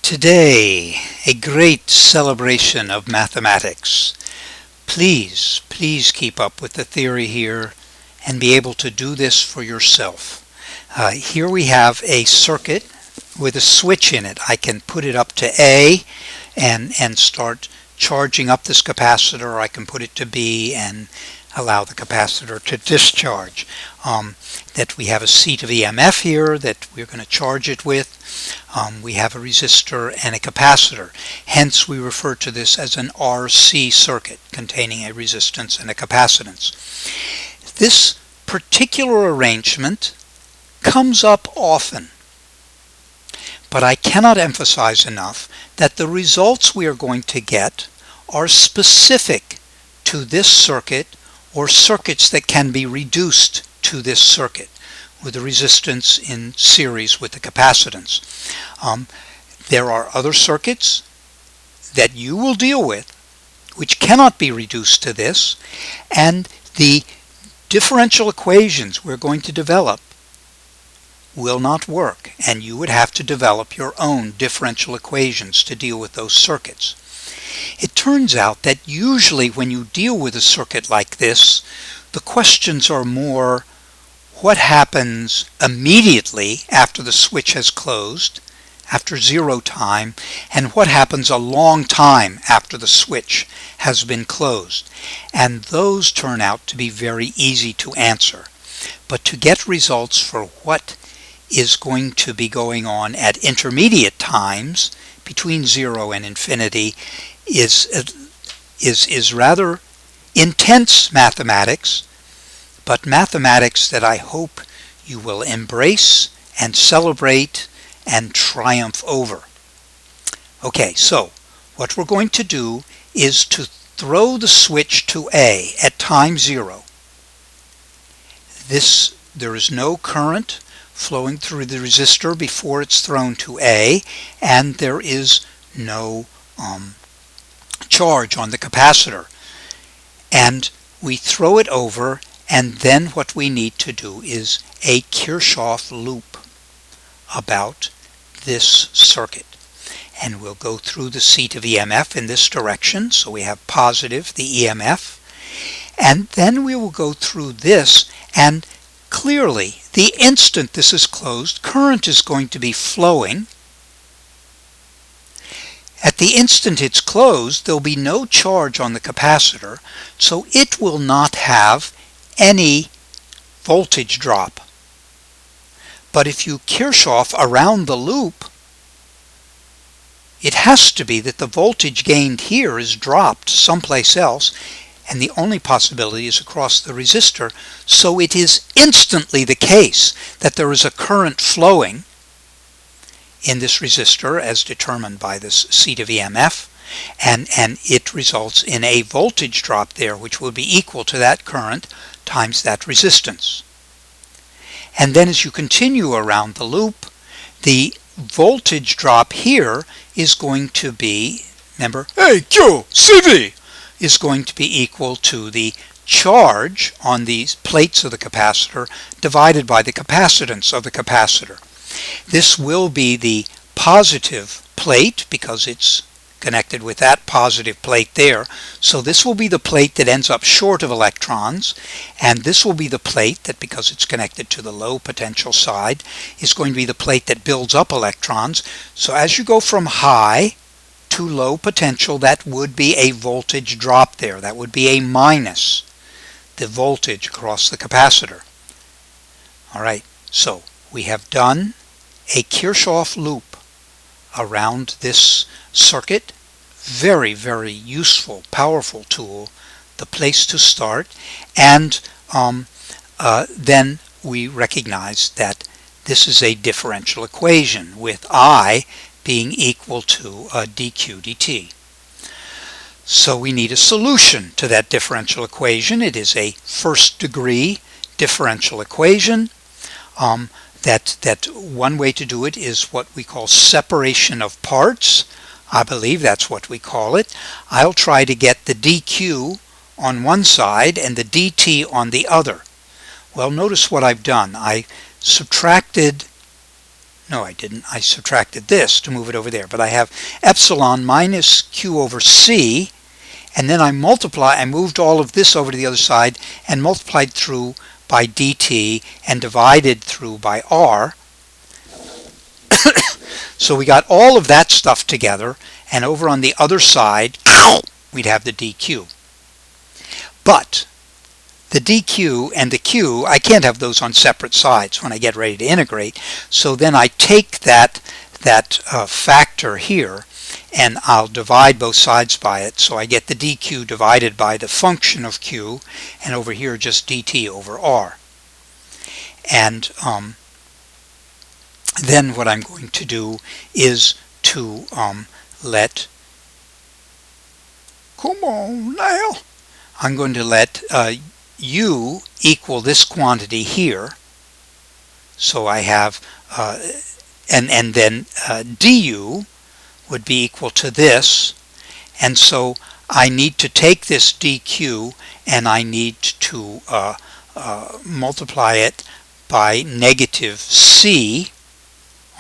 Today, a great celebration of mathematics. Please keep up with the theory here and be able to do this for yourself. Here we have a circuit with a switch in it. I can put it up to A and start charging up this capacitor, or I can put it to B and allow the capacitor to discharge. That we have a seat of EMF here that we're going to charge it with. We have a resistor and a capacitor. Hence we refer to this as an RC circuit containing a resistance and a capacitance. This particular arrangement comes up often, but I cannot emphasize enough that the results we are going to get are specific to this circuit or circuits that can be reduced to this circuit with the resistance in series with the capacitance. There are other circuits that you will deal with which cannot be reduced to this, and the differential equations we're going to develop will not work, and you would have to develop your own differential equations to deal with those circuits. It turns out that usually when you deal with a circuit like this, the questions are more what happens immediately after the switch has closed, after zero time, and what happens a long time after the switch has been closed. And those turn out to be very easy to answer. But to get results for what is going to be going on at intermediate times between 0 and infinity is rather intense mathematics, but mathematics that I hope you will embrace and celebrate and triumph over. Okay, so what we're going to do is to throw the switch to A at time 0. There is no current flowing through the resistor before it's thrown to A, and there is no charge on the capacitor. And we throw it over, and then what we need to do is a Kirchhoff loop about this circuit. And we'll go through the seat of EMF in this direction, so we have positive, the EMF. And then we will go through this, and clearly, the instant this is closed, current is going to be flowing. At the instant it's closed, there'll be no charge on the capacitor, so it will not have any voltage drop. But if you Kirchhoff around the loop, it has to be that the voltage gained here is dropped someplace else, and the only possibility is across the resistor, so it is instantly the case that there is a current flowing in this resistor as determined by this seat of EMF, and it results in a voltage drop there which will be equal to that current times that resistance. And then as you continue around the loop, the voltage drop here is going to be, remember, Q, CV, is going to be equal to the charge on these plates of the capacitor divided by the capacitance of the capacitor. This will be the positive plate because it's connected with that positive plate there. So this will be the plate that ends up short of electrons, and this will be the plate that, because it's connected to the low potential side, is going to be the plate that builds up electrons. So as you go from high to low potential, that would be a voltage drop there. That would be a minus the voltage across the capacitor. Alright, so we have done a Kirchhoff loop around this circuit. Very useful, powerful tool, the place to start. And then we recognize that this is a differential equation with I being equal to dq dt. So we need a solution to that differential equation. It is a first degree differential equation. That one way to do it is what we call separation of parts. I believe that's what we call it. I'll try to get the dq on one side and the dt on the other. Well, notice what I've done. I subtracted No, I didn't. I subtracted this to move it over there. But I have epsilon minus q over c, and then I moved all of this over to the other side and multiplied through by dt and divided through by r. So we got all of that stuff together, and over on the other side we'd have the dq. But the dq and the q, I can't have those on separate sides when I get ready to integrate. So then I take that factor here, and I'll divide both sides by it. So I get the dq divided by the function of q, and over here just dt over r. And then what I'm going to do is to let, come on now, I'm going to let u equal this quantity here. So I have, and then du would be equal to this. And so I need to take this dq and I need to multiply it by negative c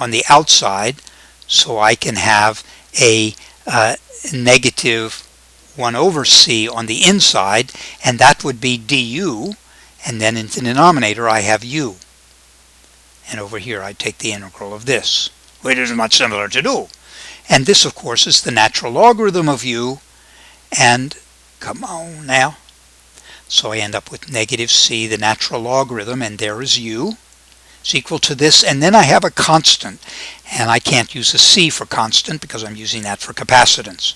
on the outside, so I can have a negative 1 over c on the inside, and that would be du, and then in the denominator I have u. And over here I take the integral of this, which is much similar to do. And this, of course, is the natural logarithm of u, and come on now. So I end up with negative c, the natural logarithm, and there is u. It's equal to this, and then I have a constant, and I can't use a c for constant because I'm using that for capacitance.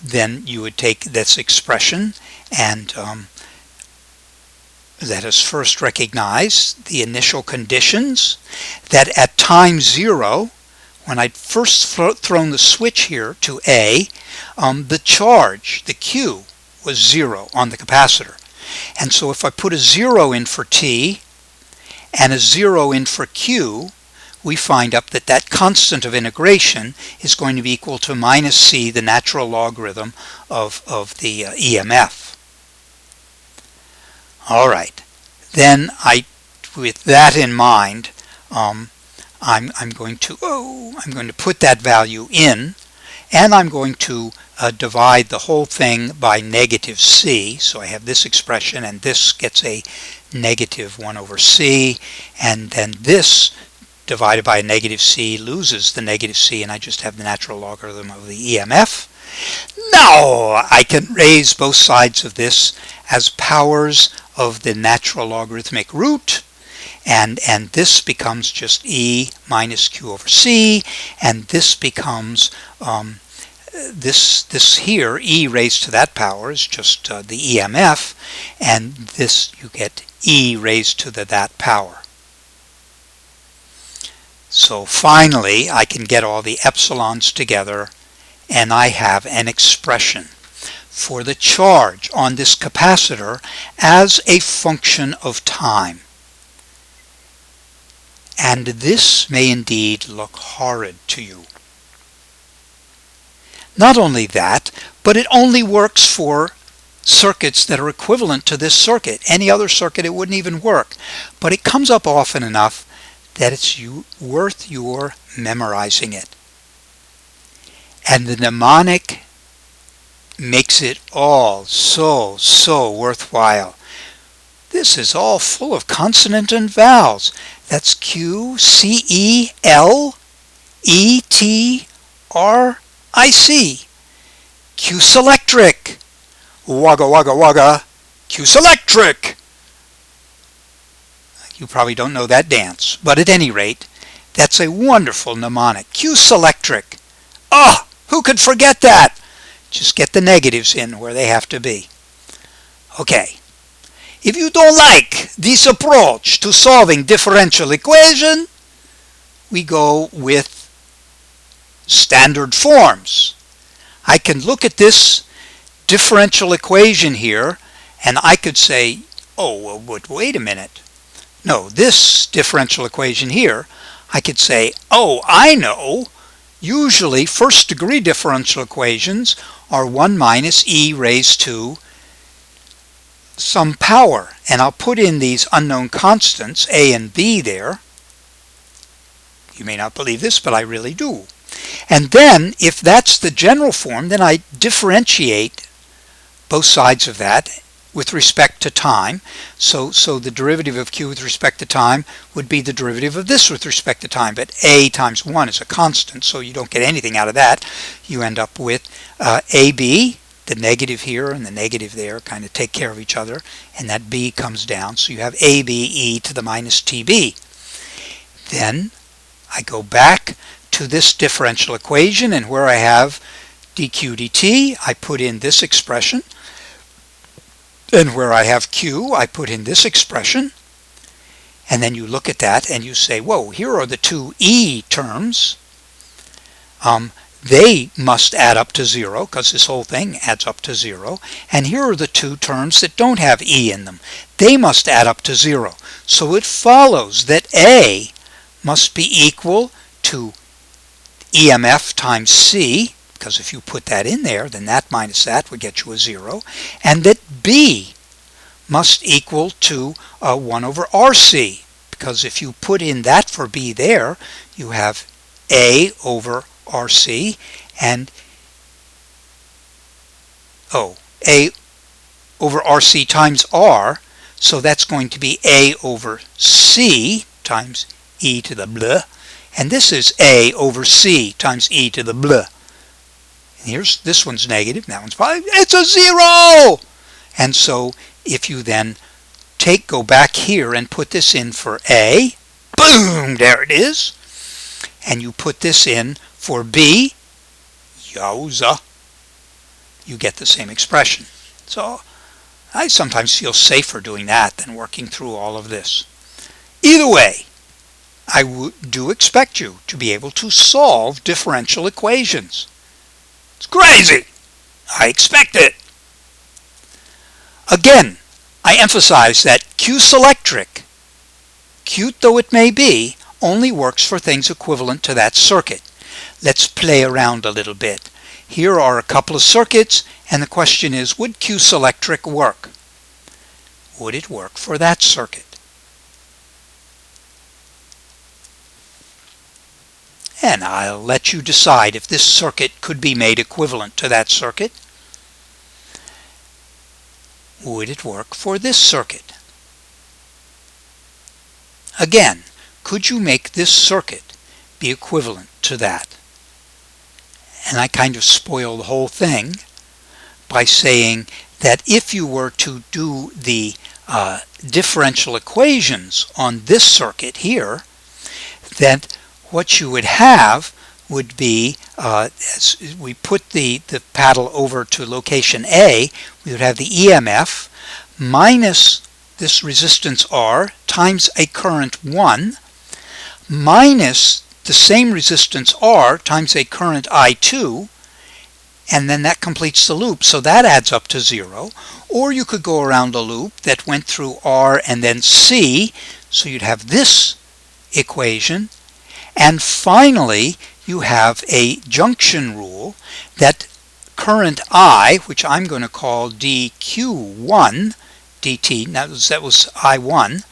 Then you would take this expression, and let us first recognize the initial conditions, that at time 0, when I'd first thrown the switch here to A, the charge, the Q, was 0 on the capacitor. And so if I put a 0 in for T and a 0 in for Q, we find up that that constant of integration is going to be equal to minus c, the natural logarithm of the EMF. All right. Then with that in mind, I'm going to put that value in, and I'm going to divide the whole thing by negative c. So I have this expression, and this gets a negative 1 over c, and then this divided by a negative c loses the negative c, and I just have the natural logarithm of the EMF. Now I can raise both sides of this as powers of the natural logarithmic root, and this becomes just e minus q over c, and this becomes this here, e raised to that power, is just the EMF, and this you get e raised to that power. So finally I can get all the epsilons together, and I have an expression for the charge on this capacitor as a function of time. And this may indeed look horrid to you. Not only that, but it only works for circuits that are equivalent to this circuit. Any other circuit it wouldn't even work. But it comes up often enough that it's worth your memorizing it. And the mnemonic makes it all so worthwhile. This is all full of consonant and vowels. That's Q, C, E, L, E, T, R, I, C. Q-selectric. Wagga, wagga, wagga. Q-selectric. You probably don't know that dance, but at any rate, that's a wonderful mnemonic. Q-selectric. Ah, who could forget that? Just get the negatives in where they have to be. Okay. If you don't like this approach to solving differential equation, we go with standard forms. I can look at this differential equation here, and I could say, oh, well, wait a minute. No, this differential equation here, I could say, oh, I know. Usually first degree differential equations are 1 minus e raised to some power, and I'll put in these unknown constants A and B there. You may not believe this, but I really do. And then if that's the general form, then I differentiate both sides of that with respect to time. So the derivative of q with respect to time would be the derivative of this with respect to time, but a times 1 is a constant, so you don't get anything out of that. You end up with ab, the negative here and the negative there kind of take care of each other, and that b comes down, so you have ab e to the minus tb. Then I go back to this differential equation, and where I have dq dt, I put in this expression, and where I have q, I put in this expression. And then you look at that and you say, whoa, here are the two e terms. They must add up to 0, because this whole thing adds up to 0. And here are the two terms that don't have e in them. They must add up to 0. So it follows that a must be equal to EMF times c, because if you put that in there, then that minus that would get you a 0, and that b must equal to 1 over RC, because if you put in that for b there, you have a over RC, and a over RC times r, so that's going to be a over c times e to the blah, and this is a over c times e to the blah. Here's this one's negative, that one's positive. It's a 0! And so if you then go back here and put this in for A, boom, there it is. And you put this in for B, yowza, you get the same expression. So I sometimes feel safer doing that than working through all of this. Either way, I do expect you to be able to solve differential equations. It's crazy. I expect it. Again, I emphasize that Q-selectric, cute though it may be, only works for things equivalent to that circuit. Let's play around a little bit. Here are a couple of circuits, and the question is, would Q-selectric work? Would it work for that circuit? And I'll let you decide if this circuit could be made equivalent to that circuit. Would it work for this circuit? Again, could you make this circuit be equivalent to that? And I kind of spoil the whole thing by saying that if you were to do the differential equations on this circuit here, that what you would have would be, as we put the paddle over to location A, we would have the EMF minus this resistance R times a current 1 minus the same resistance R times a current I2, and then that completes the loop, so that adds up to 0. Or you could go around a loop that went through R and then C, so you'd have this equation. And finally, you have a junction rule that current I, which I'm going to call dq1 dt, that was I1,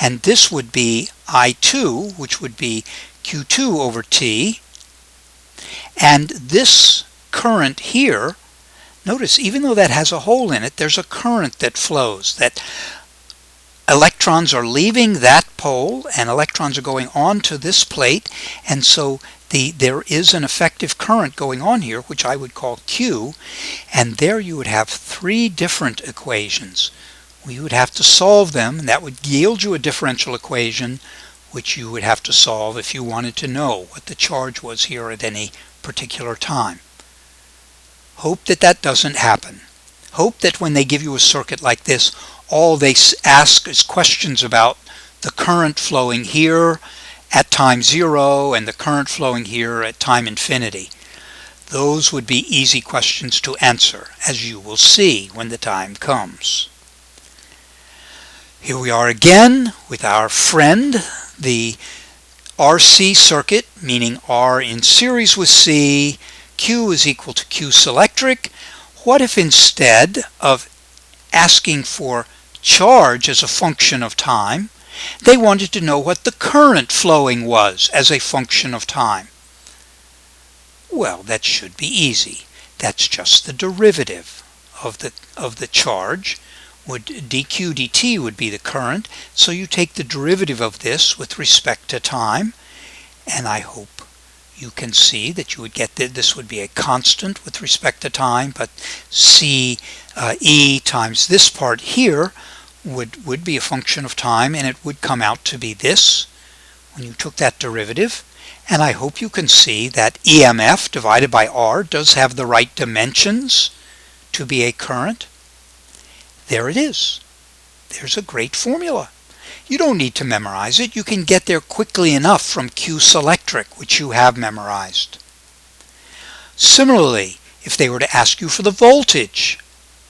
and this would be I2, which would be q2 over t, and this current here, notice even though that has a hole in it, there's a current that flows, that electrons are leaving that pole and electrons are going on to this plate, and so there is an effective current going on here, which I would call Q, and there you would have three different equations. We would have to solve them, and that would yield you a differential equation, which you would have to solve if you wanted to know what the charge was here at any particular time. Hope that that doesn't happen. Hope that when they give you a circuit like this, all they ask is questions about the current flowing here at time 0 and the current flowing here at time infinity. Those would be easy questions to answer, as you will see when the time comes. Here we are again with our friend, the RC circuit, meaning R in series with C, Q is equal to Q selectric. What if instead of asking for charge as a function of time. They wanted to know what the current flowing was as a function of time. Well, that should be easy. That's just the derivative of the charge. dq dt would be the current, so you take the derivative of this with respect to time, and I hope you can see that you would get that this would be a constant with respect to time, but e times this part here would be a function of time, and it would come out to be this when you took that derivative. And I hope you can see that EMF divided by R does have the right dimensions to be a current. There it is. There's a great formula. You don't need to memorize it. You can get there quickly enough from Q Selectric, which you have memorized. Similarly, if they were to ask you for the voltage,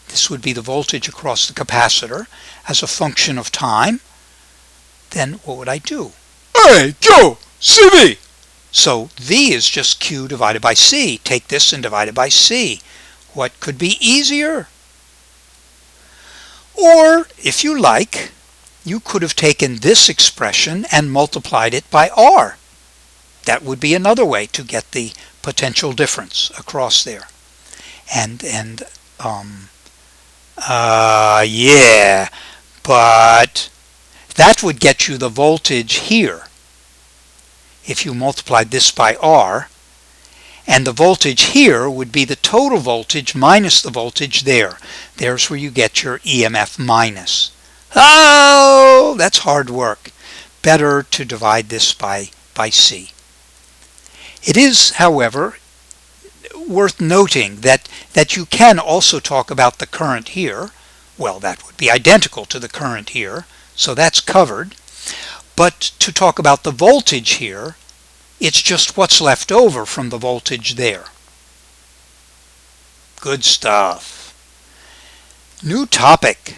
this would be the voltage across the capacitor as a function of time, then what would I do? Hey, Q, CV! So V is just Q divided by C. Take this and divide it by C. What could be easier? Or, if you like, you could have taken this expression and multiplied it by R. That would be another way to get the potential difference across there. Yeah, but that would get you the voltage here if you multiplied this by R, and the voltage here would be the total voltage minus the voltage there. There's where you get your EMF minus. Oh, that's hard work. Better to divide this by C. It is, however, worth noting that you can also talk about the current here. Well, that would be identical to the current here, so that's covered. But to talk about the voltage here, it's just what's left over from the voltage there. Good stuff. New topic.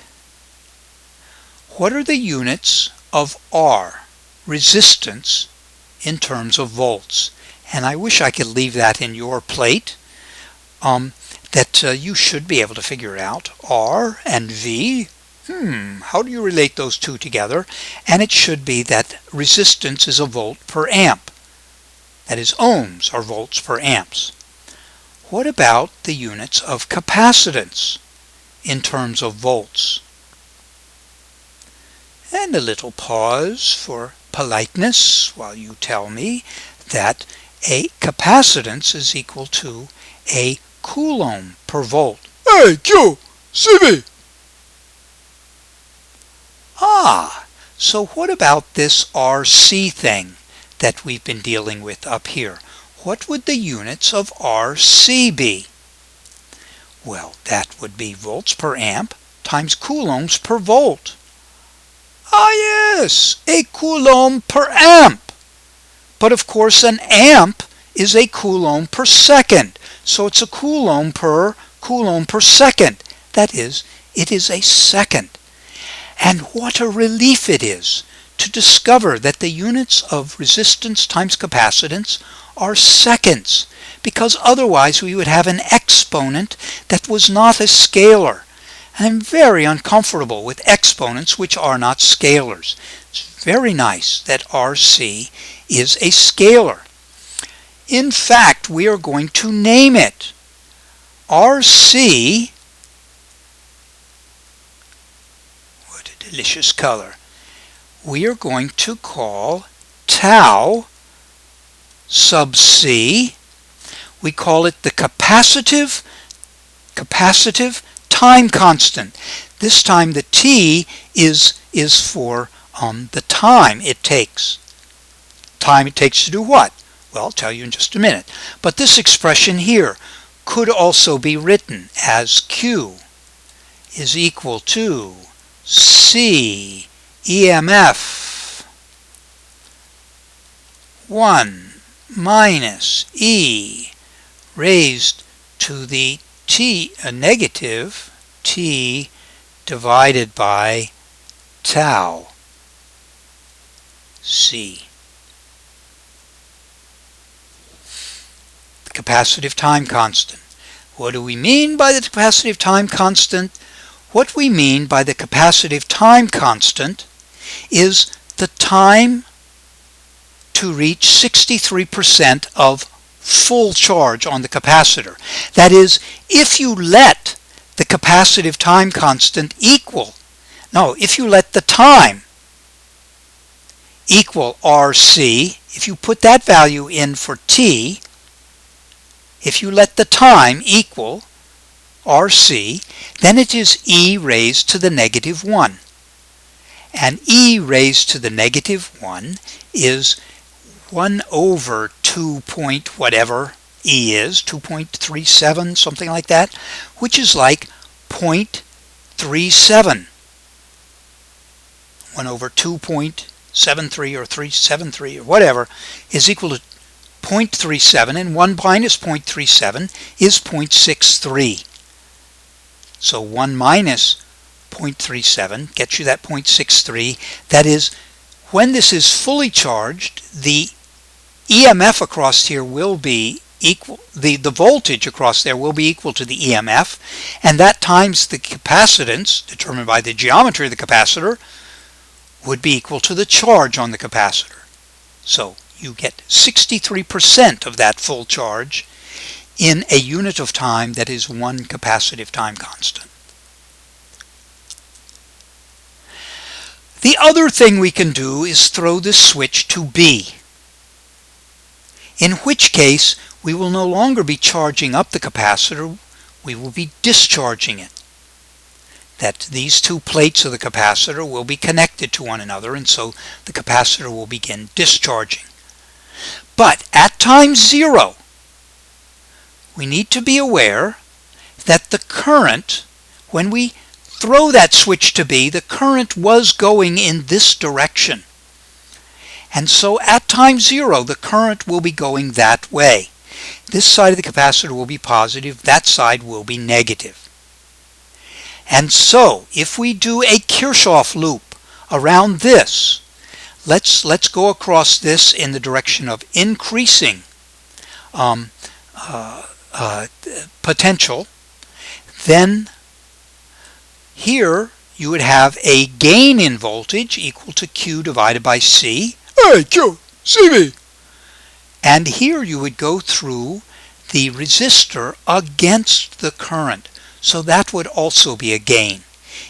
What are the units of R, resistance, in terms of volts? And I wish I could leave that in your plate, that you should be able to figure out. R and V, how do you relate those two together? And it should be that resistance is a volt per amp. That is, ohms are volts per amps. What about the units of capacitance in terms of volts? And a little pause for politeness while you tell me that a capacitance is equal to a coulomb per volt. Hey, Q, CV! So what about this RC thing that we've been dealing with up here? What would the units of RC be? Well, that would be volts per amp times coulombs per volt. Yes, a coulomb per amp. But of course an amp is a coulomb per second. So it's a coulomb per second. That is, it is a second. And what a relief it is to discover that the units of resistance times capacitance are seconds, because otherwise we would have an exponent that was not a scalar. And I'm very uncomfortable with exponents which are not scalars. It's very nice that RC is a scalar. In fact, we are going to name it RC. What a delicious color. We are going to call tau sub C. We call it the capacitive time constant. This time the T is for the time it takes. Time it takes to do what? Well, I'll tell you in just a minute. But this expression here could also be written as Q is equal to C EMF 1 minus E raised to the negative T divided by tau C. The capacitive time constant. What do we mean by the capacitive time constant? What we mean by the capacitive time constant is the time to reach 63% of full charge on the capacitor. That is, if you let the capacitive time constant if you let the time equal RC, if you put that value in for t, if you let the time equal RC, then it is e raised to the negative 1. And e raised to the negative 1 is 1 over 2 point whatever e is, 2.37, something like that, which is like 0.37. 1 over 2.73 or 373 or whatever is equal to 0.37, and 1 minus 0.37 is 0.63. So 1 minus 0.37 gets you that 0.63. That is, when this is fully charged, the EMF across here will be equal, the voltage across there will be equal to the EMF, and that times the capacitance, determined by the geometry of the capacitor, would be equal to the charge on the capacitor. So you get 63% of that full charge in a unit of time that is 1 capacitive time constant. The other thing we can do is throw this switch to B, in which case we will no longer be charging up the capacitor, we will be discharging it. That these two plates of the capacitor will be connected to one another, and so the capacitor will begin discharging. But at time 0, we need to be aware that the current, when we throw that switch to B, the current was going in this direction. And so at time 0, the current will be going that way. This side of the capacitor will be positive, that side will be negative. And so if we do a Kirchhoff loop around this, let's go across this in the direction of increasing potential, then here you would have a gain in voltage equal to Q divided by C. Hey, Q, CV. And here you would go through the resistor against the current. So that would also be a gain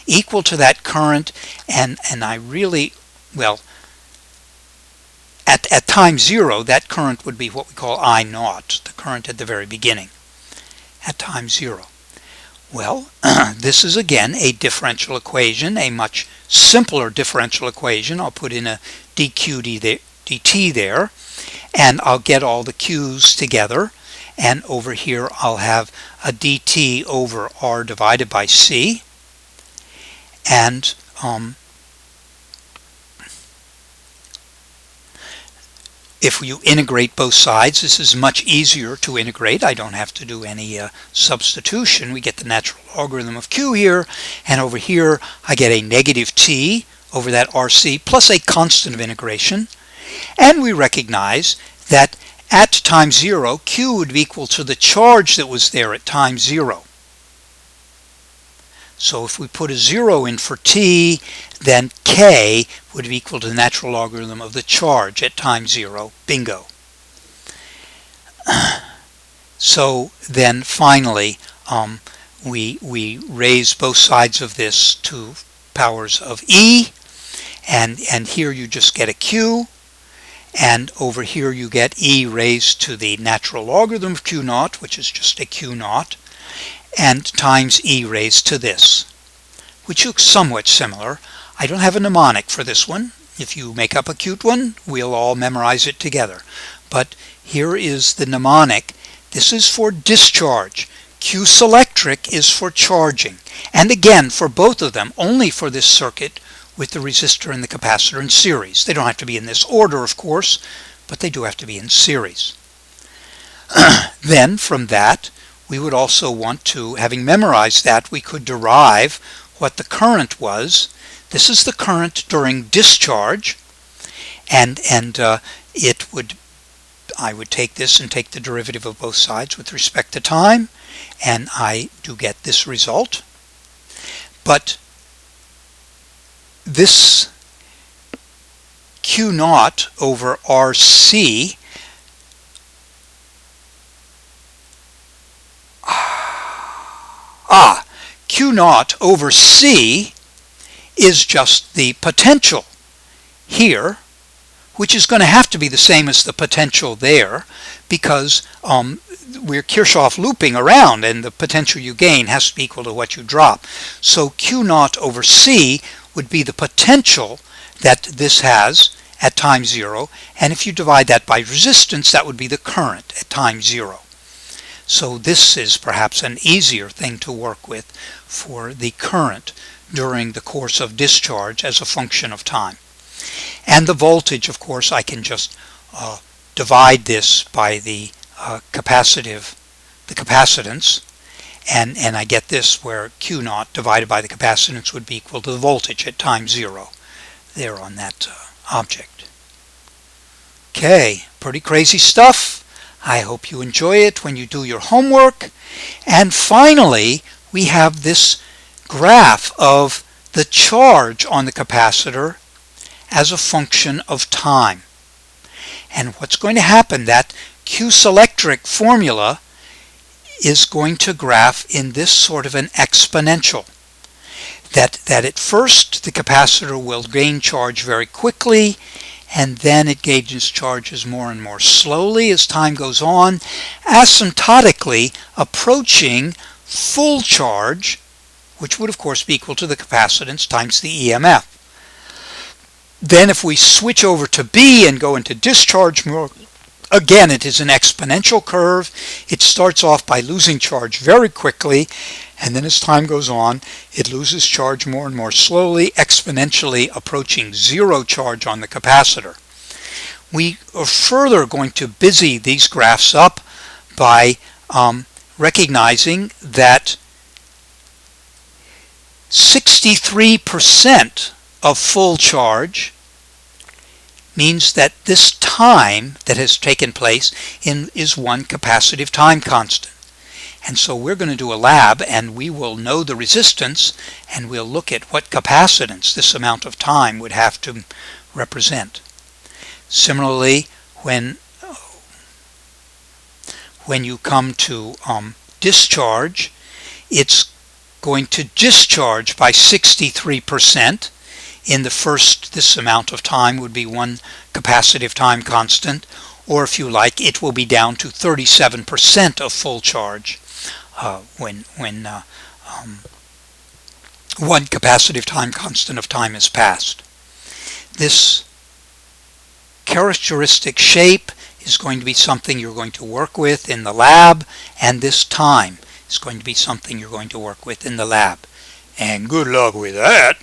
equal to that current, and I really, well, at time 0, that current would be what we call I naught, the current at the very beginning, at time 0. Well, this is again a differential equation, a much simpler differential equation. I'll put in a dq dt there, and I'll get all the q's together, and over here I'll have a dt over r divided by c, and if you integrate both sides, this is much easier to integrate. I don't have to do any substitution. We get the natural logarithm of Q here, and over here I get a negative t over that RC plus a constant of integration. And we recognize that at time 0, Q would be equal to the charge that was there at time 0. So if we put a 0 in for t, then K would be equal to the natural logarithm of the charge at time 0. Bingo. So then finally, we raise both sides of this to powers of e, and here you just get a Q, and over here you get e raised to the natural logarithm of Q naught, which is just a Q naught, and times e raised to this, which looks somewhat similar. I don't have a mnemonic for this one. If you make up a cute one, we'll all memorize it together. But here is the mnemonic. This is for discharge. Q selectric is for charging. And again, for both of them, only for this circuit with the resistor and the capacitor in series. They don't have to be in this order, of course, but they do have to be in series. Then from that, we would also want to, having memorized that, we could derive what the current was. This is the current during discharge, and I would take this and take the derivative of both sides with respect to time, and I do get this result. But this Q naught over RC Q naught over C is just the potential here, which is going to have to be the same as the potential there, because we're Kirchhoff looping around, and the potential you gain has to be equal to what you drop. So Q naught over C would be the potential that this has at time 0, and if you divide that by resistance, that would be the current at time 0. So this is perhaps an easier thing to work with for the current during the course of discharge as a function of time. And the voltage, of course, I can just divide this by the capacitance, and I get this where Q naught divided by the capacitance would be equal to the voltage at time 0 there on that object. Okay, pretty crazy stuff. I hope you enjoy it when you do your homework. And finally, we have this graph of the charge on the capacitor as a function of time. And what's going to happen, that Q-selectric formula is going to graph in this sort of an exponential. That at first the capacitor will gain charge very quickly, and then it gains charges more and more slowly as time goes on, asymptotically approaching full charge, which would of course be equal to the capacitance times the EMF. Then if we switch over to B and go into discharge mode, again it is an exponential curve. It starts off by losing charge very quickly, and then as time goes on it loses charge more and more slowly, exponentially approaching 0 charge on the capacitor. We are further going to busy these graphs up by recognizing that 63% of full charge means that this time that has taken place is one capacitive time constant. And so we're going to do a lab, and we will know the resistance, and we'll look at what capacitance this amount of time would have to represent. Similarly, when you come to discharge, it's going to discharge by 63%. In the first, this amount of time would be one capacitive time constant, or if you like, it will be down to 37% of full charge when one capacitive time constant of time is passed. This characteristic shape is going to be something you're going to work with in the lab, and this time is going to be something you're going to work with in the lab. And good luck with that.